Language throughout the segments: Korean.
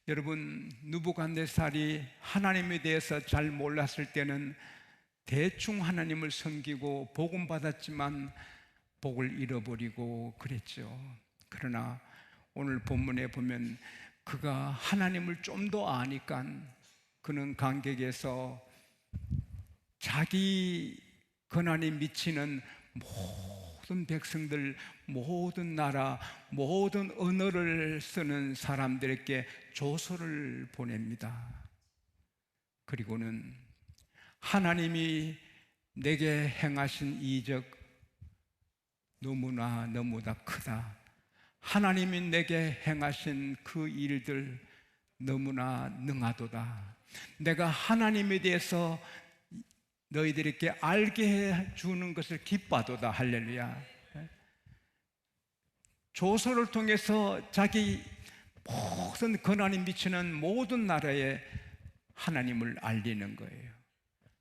여러분, 느부갓네살이 하나님에 대해서 잘 몰랐을 때는 대충 하나님을 섬기고 복은 받았지만 복을 잃어버리고 그랬죠. 그러나 오늘 본문에 보면 그가 하나님을 좀 더 아니까 그는 간격에서 자기 권한이 미치는 모든 백성들, 모든 나라, 모든 언어를 쓰는 사람들에게 조서를 보냅니다. 그리고는 하나님이 내게 행하신 이적 너무나 크다. 하나님이 내게 행하신 그 일들 너무나 능하도다. 내가 하나님에 대해서 너희들에게 알게 해주는 것을 기뻐하도다. 할렐루야. 조서를 통해서 자기 모든 권한이 미치는 모든 나라에 하나님을 알리는 거예요.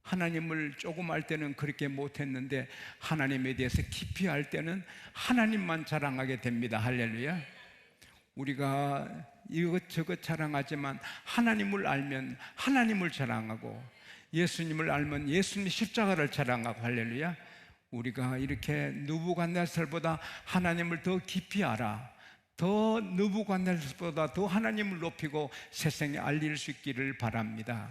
하나님을 조금 알 때는 그렇게 못했는데 하나님에 대해서 깊이 알 때는 하나님만 자랑하게 됩니다. 할렐루야. 우리가 이것저것 자랑하지만 하나님을 알면 하나님을 자랑하고 예수님을 알면 예수님의 십자가를 자랑하고 할렐루야. 우리가 이렇게 느부갓네살보다 하나님을 더 깊이 알아, 더 느부갓네살보다 더 하나님을 높이고 세상에 알릴 수 있기를 바랍니다.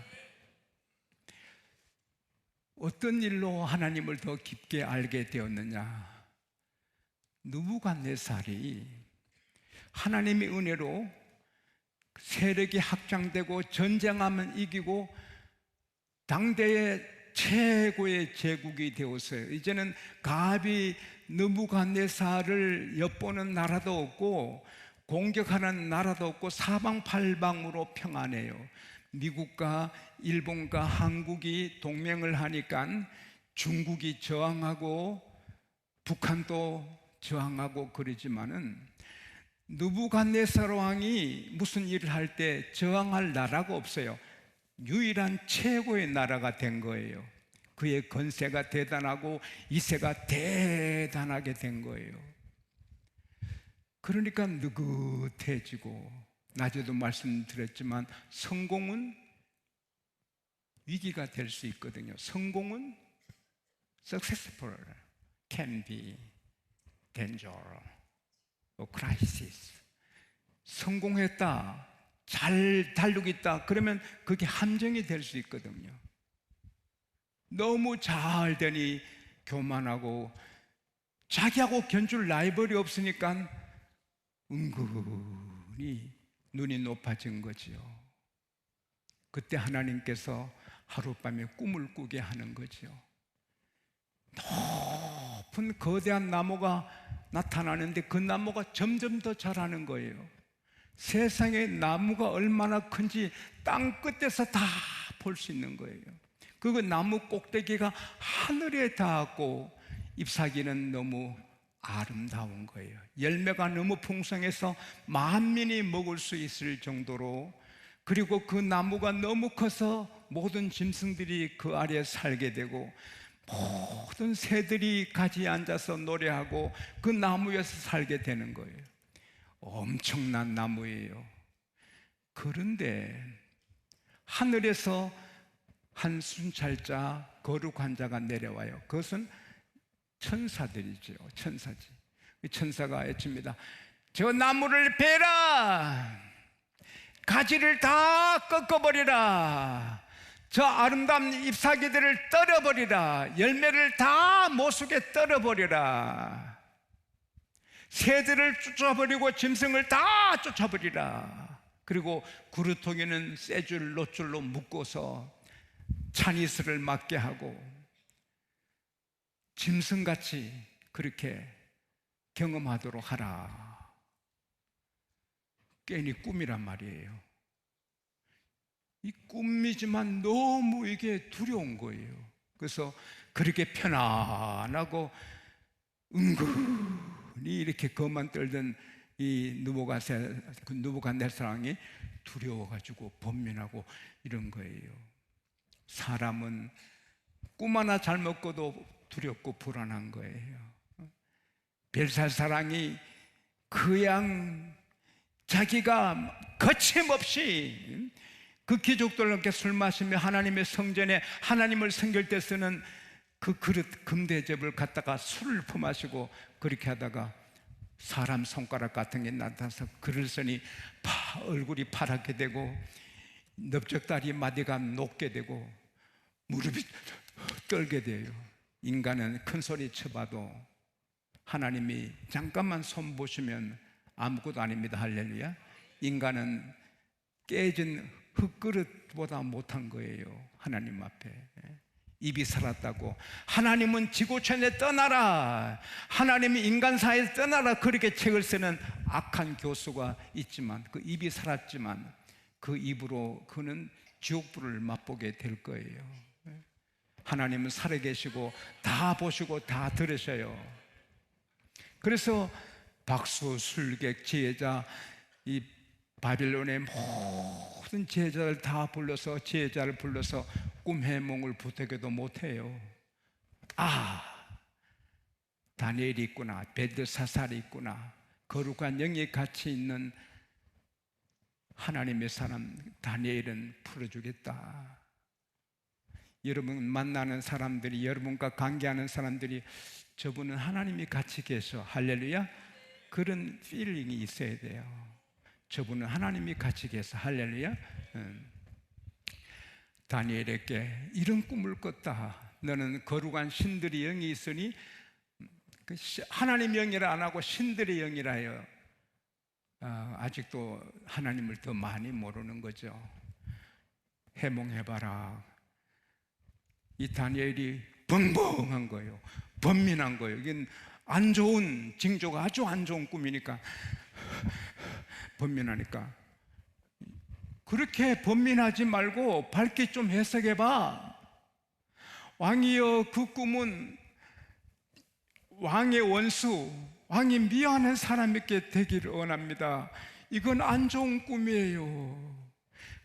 어떤 일로 하나님을 더 깊게 알게 되었느냐? 느부갓네살이 하나님의 은혜로 세력이 확장되고 전쟁하면 이기고 당대의 최고의 제국이 되었어요. 이제는 갑이 느부갓네살을 엿보는 나라도 없고 공격하는 나라도 없고 사방팔방으로 평안해요. 미국과 일본과 한국이 동맹을 하니까 중국이 저항하고 북한도 저항하고 그러지만은 느부갓네살 왕이 무슨 일을 할 때 저항할 나라가 없어요. 유일한 최고의 나라가 된 거예요. 그의 건세가 대단하고 이세가 대단하게 된 거예요. 그러니까 느긋해지고, 낮에도 말씀드렸지만 성공은 위기가 될 수 있거든요. 성공은 successful can be danger or crisis. 성공했다, 잘 달리고 있다, 그러면 그게 함정이 될 수 있거든요. 너무 잘 되니 교만하고 자기하고 견줄 라이벌이 없으니까 은근히 눈이 높아진 거지요. 그때 하나님께서 하룻밤에 꿈을 꾸게 하는 거죠. 높은 거대한 나무가 나타나는데 그 나무가 점점 더 자라는 거예요. 세상에 나무가 얼마나 큰지 땅 끝에서 다 볼 수 있는 거예요. 그 나무 꼭대기가 하늘에 닿았고 잎사귀는 너무 아름다운 거예요. 열매가 너무 풍성해서 만민이 먹을 수 있을 정도로, 그리고 그 나무가 너무 커서 모든 짐승들이 그 아래에 살게 되고 모든 새들이 가지에 앉아서 노래하고 그 나무에서 살게 되는 거예요. 엄청난 나무예요. 그런데 하늘에서 한 순찰자, 거룩한 자가 내려와요. 그것은 천사들이죠. 천사지. 천사가 외칩니다. 저 나무를 베라, 가지를 다 꺾어버리라, 저 아름다운 잎사귀들을 떨어버리라, 열매를 다 모수게 떨어버리라, 새들을 쫓아버리고 짐승을 다 쫓아버리라. 그리고 구루통에는 쇠줄 노줄로 묶어서 찬이슬을 맞게 하고 짐승같이 그렇게 경험하도록 하라. 괜히 꿈이란 말이에요. 이 꿈이지만 너무 이게 두려운 거예요. 그래서 그렇게 편안하고 은근히 이렇게 겁만 떨던 이 느부갓네살 왕이 두려워가지고 번민하고 이런 거예요. 사람은 꿈 하나 잘못 꿔도 두렵고 불안한 거예요. 벨사살 왕이 그 양 자기가 거침없이 그 귀족들과 술 마시며 하나님의 성전에 하나님을 섬길 때 쓰는 그 그릇 금대접을 갖다가 술을 퍼마시고 그렇게 하다가 사람 손가락 같은 게 나타나서 그릇선이 얼굴이 파랗게 되고 넓적다리 마디가 녹게 되고 무릎이 떨게 돼요. 인간은 큰 소리 쳐봐도 하나님이 잠깐만 손 보시면 아무것도 아닙니다. 할렐루야. 인간은 깨진 흙그릇보다 못한 거예요. 하나님 앞에. 입이 살았다고 하나님은 지구촌에 떠나라, 하나님이 인간 사이에서 떠나라, 그렇게 책을 쓰는 악한 교수가 있지만 그 입이 살았지만 그 입으로 그는 지옥불을 맛보게 될 거예요. 하나님은 살아계시고 다 보시고 다 들으셔요. 그래서 박수, 술객, 지혜자, 이 바빌론의 모든 지혜자를 다 불러서 지혜자를 불러서 꿈해몽을 부탁해도 못해요. 다니엘이 있구나, 벨드사살이 있구나, 거룩한 영이 같이 있는 하나님의 사람 다니엘은 풀어주겠다. 여러분 만나는 사람들이, 여러분과 관계하는 사람들이 저분은 하나님이 같이 계셔, 할렐루야, 그런 필링이 있어야 돼요. 저분은 하나님이 같이 계셔, 할렐루야. 다니엘에게 이런 꿈을 꿨다. 너는 거룩한 신들의 영이 있으니, 하나님 영이라 안 하고 신들의 영이라 해요. 아직도 하나님을 더 많이 모르는 거죠. 해몽해봐라. 이 다니엘이 벙벙한 거예요. 번민한 거예요. 이건 안 좋은 징조가, 아주 안 좋은 꿈이니까 번민하니까, 그렇게 번민하지 말고 밝게 좀 해석해봐. 왕이여, 그 꿈은 왕의 원수, 왕이 미워하는 사람에게 되기를 원합니다. 이건 안 좋은 꿈이에요.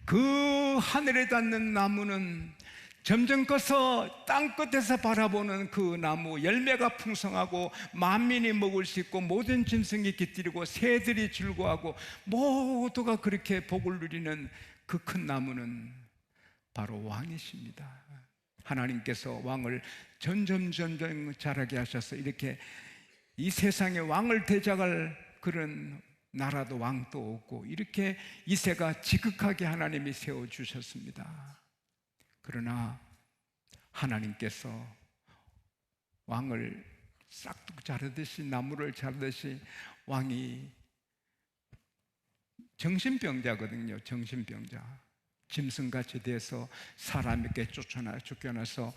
그 하늘에 닿는 나무는 점점 커서 땅끝에서 바라보는 그 나무, 열매가 풍성하고 만민이 먹을 수 있고 모든 짐승이 깃들이고 새들이 즐거워하고 모두가 그렇게 복을 누리는 그 큰 나무는 바로 왕이십니다. 하나님께서 왕을 점점 자라게 하셔서 이렇게 이 세상에 왕을 대적할 그런 나라도 왕도 없고, 이렇게 이세가 지극하게 하나님이 세워주셨습니다. 그러나 하나님께서 왕을 싹둑 자르듯이, 나무를 자르듯이, 왕이 정신병자거든요. 정신병자. 짐승같이 돼서 사람에게 쫓겨나서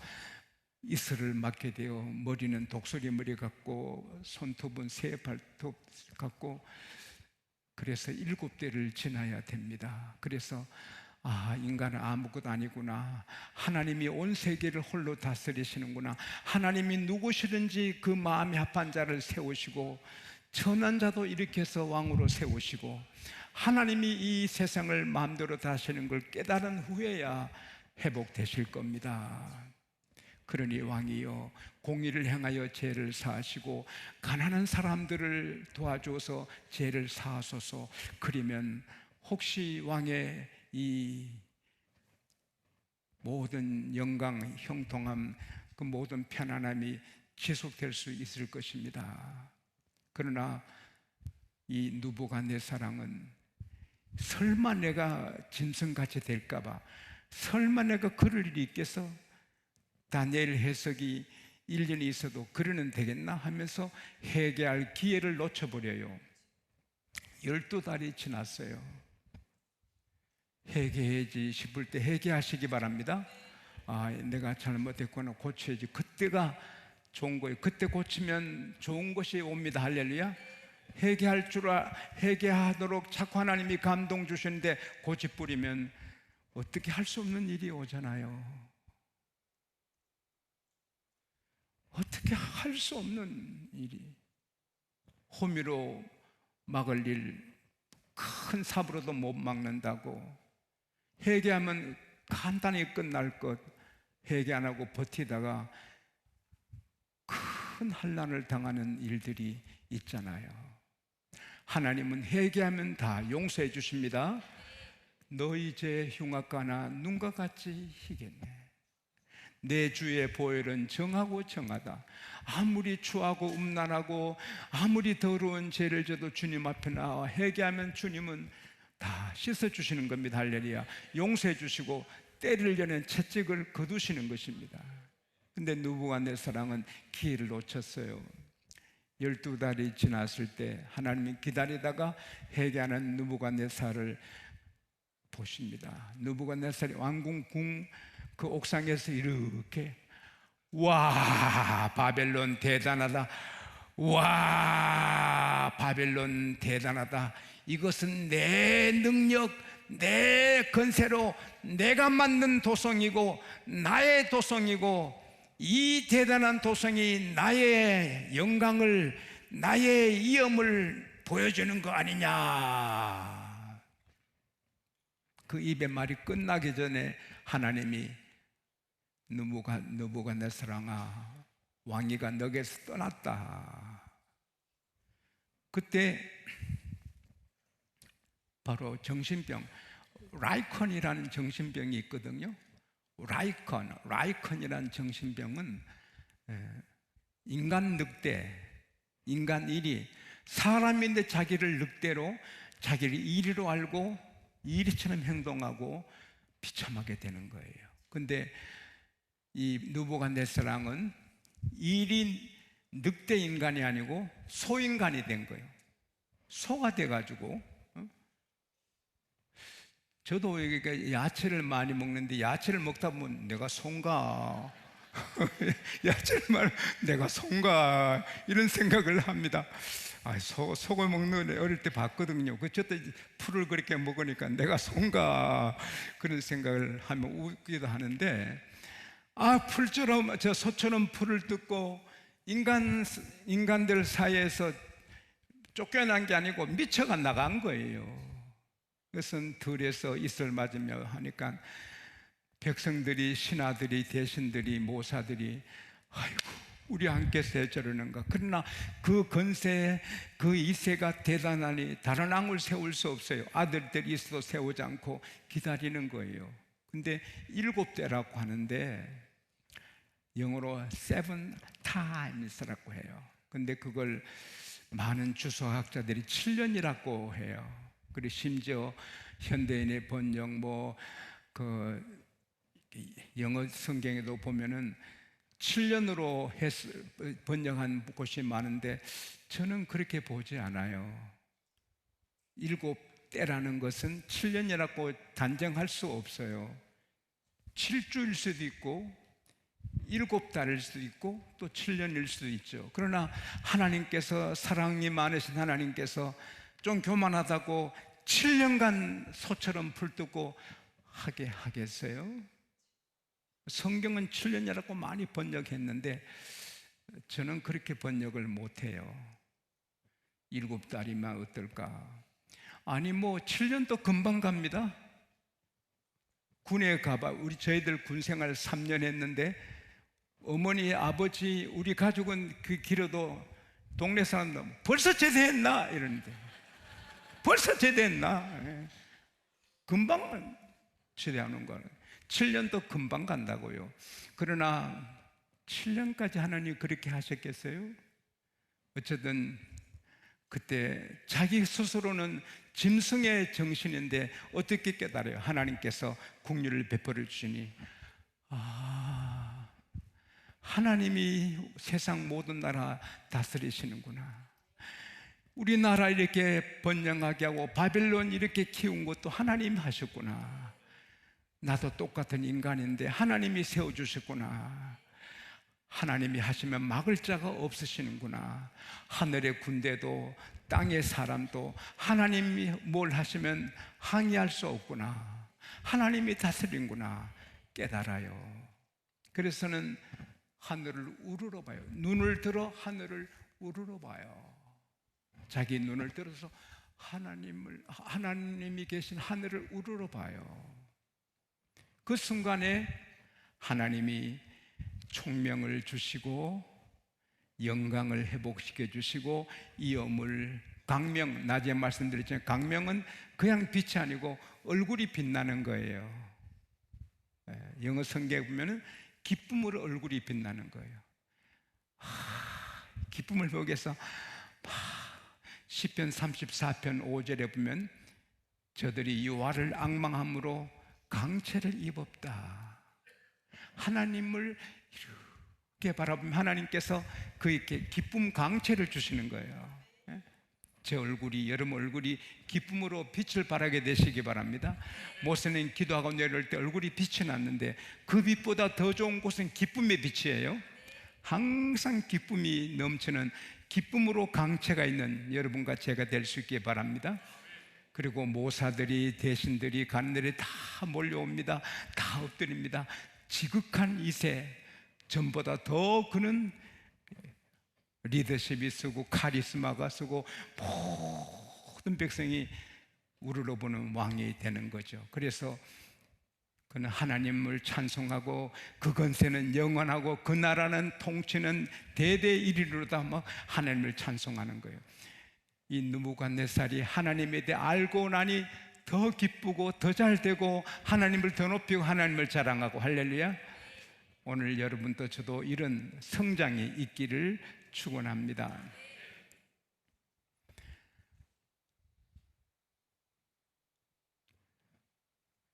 이슬을 맞게 되어 머리는 독수리 머리 같고 손톱은 새 발톱 같고, 그래서 7대를 지나야 됩니다. 그래서 인간은 아무것도 아니구나, 하나님이 온 세계를 홀로 다스리시는구나, 하나님이 누구시든지 그 마음에 합한 자를 세우시고 천한 자도 이렇게 해서 왕으로 세우시고, 하나님이 이 세상을 마음대로 다스리는 걸 깨달은 후에야 회복되실 겁니다. 그러니 왕이여, 공의를 행하여 죄를 사하시고 가난한 사람들을 도와줘서 죄를 사하소서. 그러면 혹시 왕의 이 모든 영광, 형통함, 그 모든 편안함이 지속될 수 있을 것입니다. 그러나 이 느부갓네살은 설마 내가 짐승같이 될까봐, 설마 내가 그럴 일이 있겠어? 다니엘 해석이 1년이 있어도 그러는 되겠나 하면서 회개할 기회를 놓쳐버려요. 12달이 지났어요. 회개해야지 싶을 때 회개하시기 바랍니다. 내가 잘못했구나, 고쳐야지. 그때가 좋은 거예요. 그때 고치면 좋은 것이 옵니다. 할렐루야. 회개하도록 자꾸 하나님이 감동 주시는데 고집부리면 어떻게 할 수 없는 일이 오잖아요. 어떻게 할 수 없는 일이, 호미로 막을 일 큰 삽으로도 못 막는다고, 회개하면 간단히 끝날 것, 회개 안 하고 버티다가 큰 환난을 당하는 일들이 있잖아요. 하나님은 회개하면 다 용서해 주십니다. 너희 죄 흉악과나 눈과 같이 희겠네. 내 주의 보혈은 정하고 정하다. 아무리 추하고 음란하고 아무리 더러운 죄를 져도 주님 앞에 나와 회개하면 주님은 다 씻어주시는 겁니다. 할렐루야. 용서해 주시고 때를 여는 채찍을 거두시는 것입니다. 근데 느부갓네살은 기회를 놓쳤어요. 12달이 지났을 때 하나님이 기다리다가 회개하는 느부갓네살을 보십니다. 느부갓네살이 왕궁 그 옥상에서 이렇게 와 바벨론 대단하다, 와 바벨론 대단하다, 이것은 내 능력 내 건세로 내가 만든 도성이고 나의 도성이고 이 대단한 도성이 나의 영광을 나의 위엄을 보여주는 거 아니냐. 그 입의 말이 끝나기 전에 하나님이 느부갓네살아 왕위가 너에게서 떠났다. 그때 바로 정신병 라이컨이라는 정신병이 있거든요. 라이컨이라는 정신병은 인간 늑대, 인간 일이, 사람인데 자기를 늑대로 자기를 이리로 알고 이리처럼 행동하고 비참하게 되는 거예요. 근데 이 느부갓네살은 일이 늑대 인간이 아니고 소인간이 된 거예요. 소가 돼가지고, 저도 이게 야채를 많이 먹는데 야채를 먹다 보면 내가 소인가 야채를 많이 내가 소인가 이런 생각을 합니다. 속을 먹는 애 어릴 때 봤거든요. 저도 풀을 그렇게 먹으니까 내가 소인가 그런 생각을 하면 웃기도 하는데, 풀처럼 저 소처럼 풀을 뜯고 인간들 사이에서 쫓겨난 게 아니고 미쳐가 나간 거예요. 그것은 들에서 이슬 맞으며 하니까 백성들이, 신하들이, 대신들이, 모사들이 아이고 우리 왕께서 저러는가. 그러나 그 건세, 그 이세가 대단하니 다른 왕을 세울 수 없어요. 아들들이 있어도 세우지 않고 기다리는 거예요. 근데 7대라고 하는데 영어로 7 times라고 해요. 근데 그걸 많은 주석학자들이 7년이라고 해요. 그리고 심지어 현대인의 번역 영어 성경에도 보면은 7년으로 번역한 곳이 많은데 저는 그렇게 보지 않아요. 7대라는 것은 7년이라고 단정할 수 없어요. 7주일 수도 있고 7달일 수도 있고 또 7년일 수도 있죠. 그러나 하나님께서, 사랑이 많으신 하나님께서 좀 교만하다고 7년간 소처럼 풀뜯고 하게 하겠어요? 성경은 7년이라고 많이 번역했는데 저는 그렇게 번역을 못해요. 7달이면 어떨까? 7년도 금방 갑니다. 군에 가봐. 저희들 군 생활 3년 했는데 어머니, 아버지, 우리 가족은 그 길어도 동네 사람들 벌써 제대했나? 이러는데 벌써 제대했나? 금방 제대하는 거는 7년도 금방 간다고요. 그러나 7년까지 하나님이 그렇게 하셨겠어요? 어쨌든 그때 자기 스스로는 짐승의 정신인데 어떻게 깨달아요? 하나님께서 긍휼을 베풀어 주시니 하나님이 세상 모든 나라 다스리시는구나. 우리나라 이렇게 번영하게 하고 바벨론 이렇게 키운 것도 하나님이 하셨구나. 나도 똑같은 인간인데 하나님이 세워주셨구나. 하나님이 하시면 막을 자가 없으시는구나. 하늘의 군대도 땅의 사람도 하나님이 뭘 하시면 항의할 수 없구나. 하나님이 다스린구나 깨달아요. 그래서는 하늘을 우러러 봐요. 눈을 들어 하늘을 우러러 봐요. 자기 눈을 들어서 하나님이 계신 하늘을 우러러 봐요. 그 순간에 하나님이 총명을 주시고 영광을 회복시켜 주시고 위엄을 광명, 낮에 말씀드렸지만 광명은 그냥 빛이 아니고 얼굴이 빛나는 거예요. 영어 성경에 보면은 기쁨으로 얼굴이 빛나는 거예요. 기쁨을 보기 위해서 시편 34편 5절에 보면 저들이 여호와를 앙망함으로 강체를 입었다. 하나님을 이렇게 바라보면 하나님께서 그에게 기쁨 강체를 주시는 거예요. 제 얼굴이, 여러분 얼굴이 기쁨으로 빛을 발하게 되시기 바랍니다. 모세는 기도하고 내려올 때 얼굴이 빛이 났는데 그 빛보다 더 좋은 곳은 기쁨의 빛이에요. 항상 기쁨이 넘치는, 기쁨으로 강체가 있는 여러분과 제가 될 수 있기 바랍니다. 그리고 모사들이, 대신들이, 간들이 다 몰려옵니다. 다 엎드립니다. 지극한 이세, 전보다 더 그는 리더십이 쓰고 카리스마가 쓰고 모든 백성이 우러러보는 왕이 되는 거죠. 그래서 그는 하나님을 찬송하고 그 건세는 영원하고 그 나라는 통치는 대대 이리로다, 뭐 하나님을 찬송하는 거예요. 이 느부갓네살이 하나님에 대해 알고 나니 더 기쁘고 더 잘되고 하나님을 더 높이고 하나님을 자랑하고, 할렐루야. 오늘 여러분도 저도 이런 성장이 있기를 축원합니다.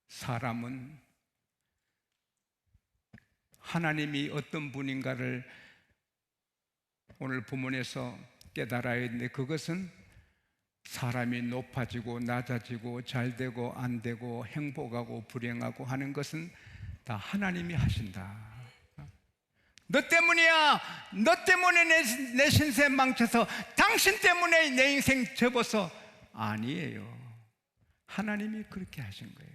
사람은 하나님이 어떤 분인가를 오늘 본문에서 깨달아야 되는데, 그것은 사람이 높아지고 낮아지고 잘되고 안되고 행복하고 불행하고 하는 것은 다 하나님이 하신다. 너 때문이야, 너 때문에 내 신세 망쳐서, 당신 때문에 내 인생 접어서, 아니에요. 하나님이 그렇게 하신 거예요.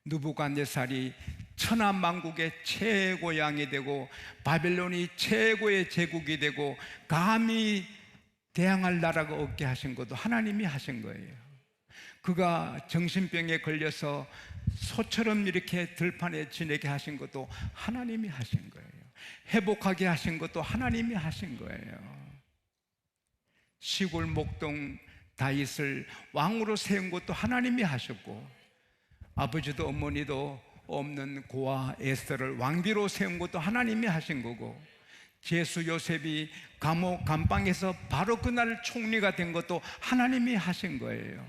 느부갓네살이 천하만국의 최고 왕이 되고 바벨론이 최고의 제국이 되고 감히 대항할 나라가 없게 하신 것도 하나님이 하신 거예요. 그가 정신병에 걸려서 소처럼 이렇게 들판에 지내게 하신 것도 하나님이 하신 거예요. 회복하게 하신 것도 하나님이 하신 거예요. 시골 목동 다윗을 왕으로 세운 것도 하나님이 하셨고, 아버지도 어머니도 없는 고아 에스더를 왕비로 세운 것도 하나님이 하신 거고, 제수 요셉이 감옥 감방에서 바로 그날 총리가 된 것도 하나님이 하신 거예요.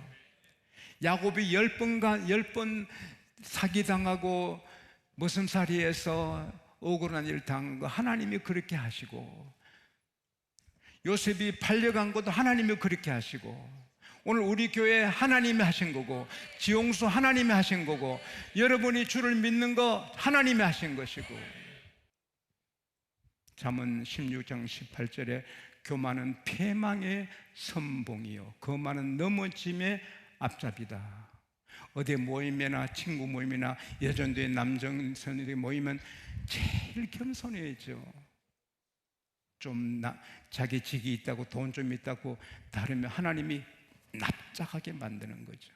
야곱이 10번 사기당하고 머슴살이에서 억울한 일 당한 거 하나님이 그렇게 하시고, 요셉이 팔려간 것도 하나님이 그렇게 하시고, 오늘 우리 교회 하나님이 하신 거고, 지용수 하나님이 하신 거고, 여러분이 주를 믿는 거 하나님이 하신 것이고. 잠언 16장 18절에 교만은 패망의 선봉이요 거만은 넘어짐의 앞잡이다. 어디 모임이나 친구 모임이나 예전도의 남정선들이 모이면 제일 겸손해야죠. 좀 자기 직이 있다고 돈 좀 있다고 다르면 하나님이 납작하게 만드는 거죠.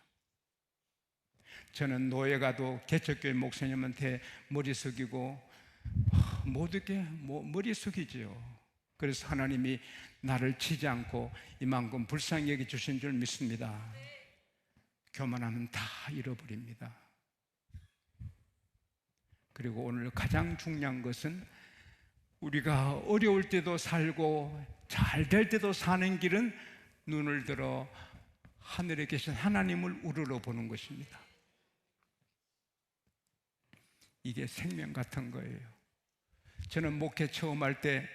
저는 노예 가도 개척교회 목사님한테 머리 숙이고 모두게 머리 숙이지요. 그래서 하나님이 나를 치지 않고 이만큼 불쌍히 여기 주신 줄 믿습니다. 교만하면 다 잃어버립니다. 그리고 오늘 가장 중요한 것은 우리가 어려울 때도 살고 잘 될 때도 사는 길은 눈을 들어 하늘에 계신 하나님을 우러러보는 것입니다. 이게 생명 같은 거예요. 저는 목회 처음 할 때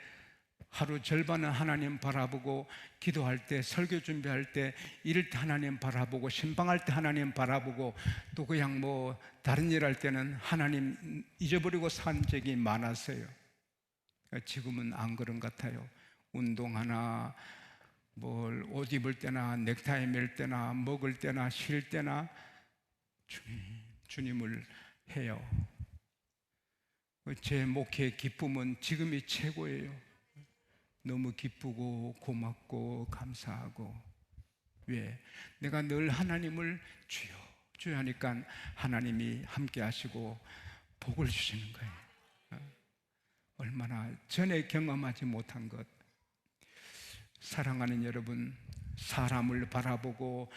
하루 절반은 하나님 바라보고, 기도할 때, 설교 준비할 때, 이럴 때 하나님 바라보고, 신방할 때 하나님 바라보고, 또 그냥 뭐 다른 일 할 때는 하나님 잊어버리고 산 적이 많았어요. 지금은 안 그런 것 같아요. 운동하나 뭘 옷 입을 때나 넥타이 맬 때나 먹을 때나 쉴 때나 주님을 해요. 제 목회의 기쁨은 지금이 최고예요. 너무 기쁘고 고맙고 감사하고. 왜? 내가 늘 하나님을 주여 주여 하니까 하나님이 함께 하시고 복을 주시는 거예요. 얼마나 전에 경험하지 못한 것. 사랑하는 여러분, 사람을 바라보고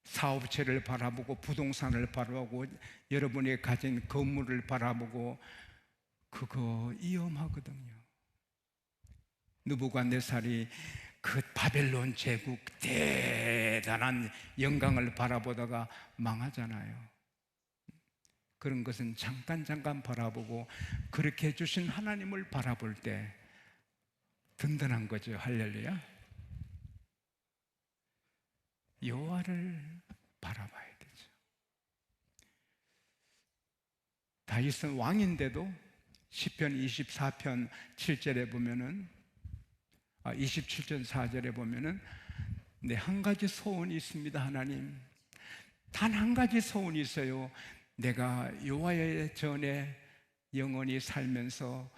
사업체를 바라보고 부동산을 바라보고 여러분이 가진 건물을 바라보고 그거 위험하거든요. 느부갓네살이 그 바벨론 제국 대단한 영광을 바라보다가 망하잖아요. 그런 것은 잠깐 바라보고 그렇게 해주신 하나님을 바라볼 때 든든한 거죠. 할렐루야. 여호와를 바라봐야 되죠. 다윗은 왕인데도 시편 24편 7절에 보면은 27절 4절에 보면은 네, 한 가지 소원이 있습니다. 하나님, 단 한 가지 소원이 있어요. 내가 여호와의 전에 영원히 살면서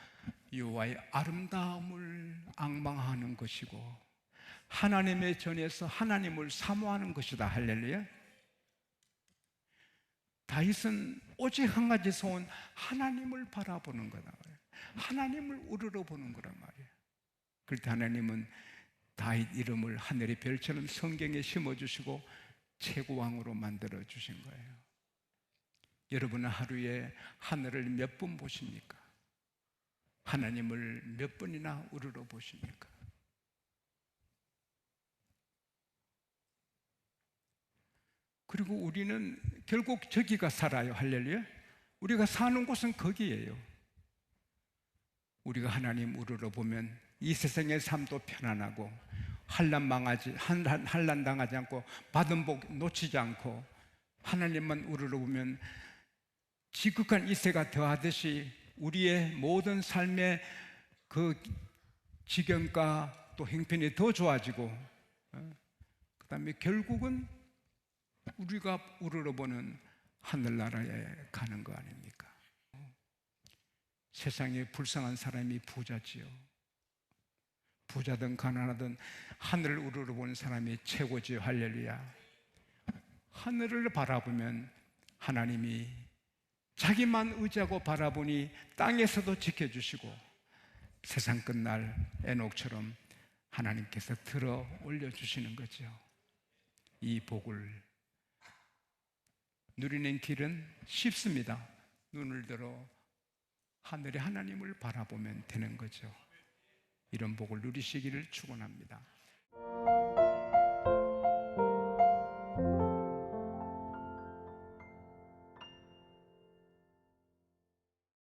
여호와의 아름다움을 앙망하는 것이고 하나님의 전에서 하나님을 사모하는 것이다. 할렐루야. 다윗은 오직 한 가지 소원, 하나님을 바라보는 거다. 하나님을 우러러보는 거란 말이에요. 그럴 때 하나님은 다윗 이름을 하늘의 별처럼 성경에 심어주시고 최고왕으로 만들어 주신 거예요. 여러분은 하루에 하늘을 몇 번 보십니까? 하나님을 몇 번이나 우러러 보십니까? 그리고 우리는 결국 저기가 살아요. 할렐루야. 우리가 사는 곳은 거기예요. 우리가 하나님 우러러 보면 이 세상의 삶도 편안하고 환난 당하지 않고 받은 복 놓치지 않고 하나님만 우러러 보면 지극한 이세가 더하듯이 우리의 모든 삶의 그 지경과 또 형편이 더 좋아지고 그 다음에 결국은 우리가 우러러보는 하늘나라에 가는 거 아닙니까? 세상에 불쌍한 사람이 부자지요. 부자든 가난하든 하늘을 우러러보는 사람이 최고지요. 할렐루야. 하늘을 바라보면 하나님이 자기만 의지하고 바라보니 땅에서도 지켜주시고 세상 끝날 에녹처럼 하나님께서 들어 올려주시는 거죠. 이 복을 누리는 길은 쉽습니다. 눈을 들어 하늘의 하나님을 바라보면 되는 거죠. 이런 복을 누리시기를 축원합니다.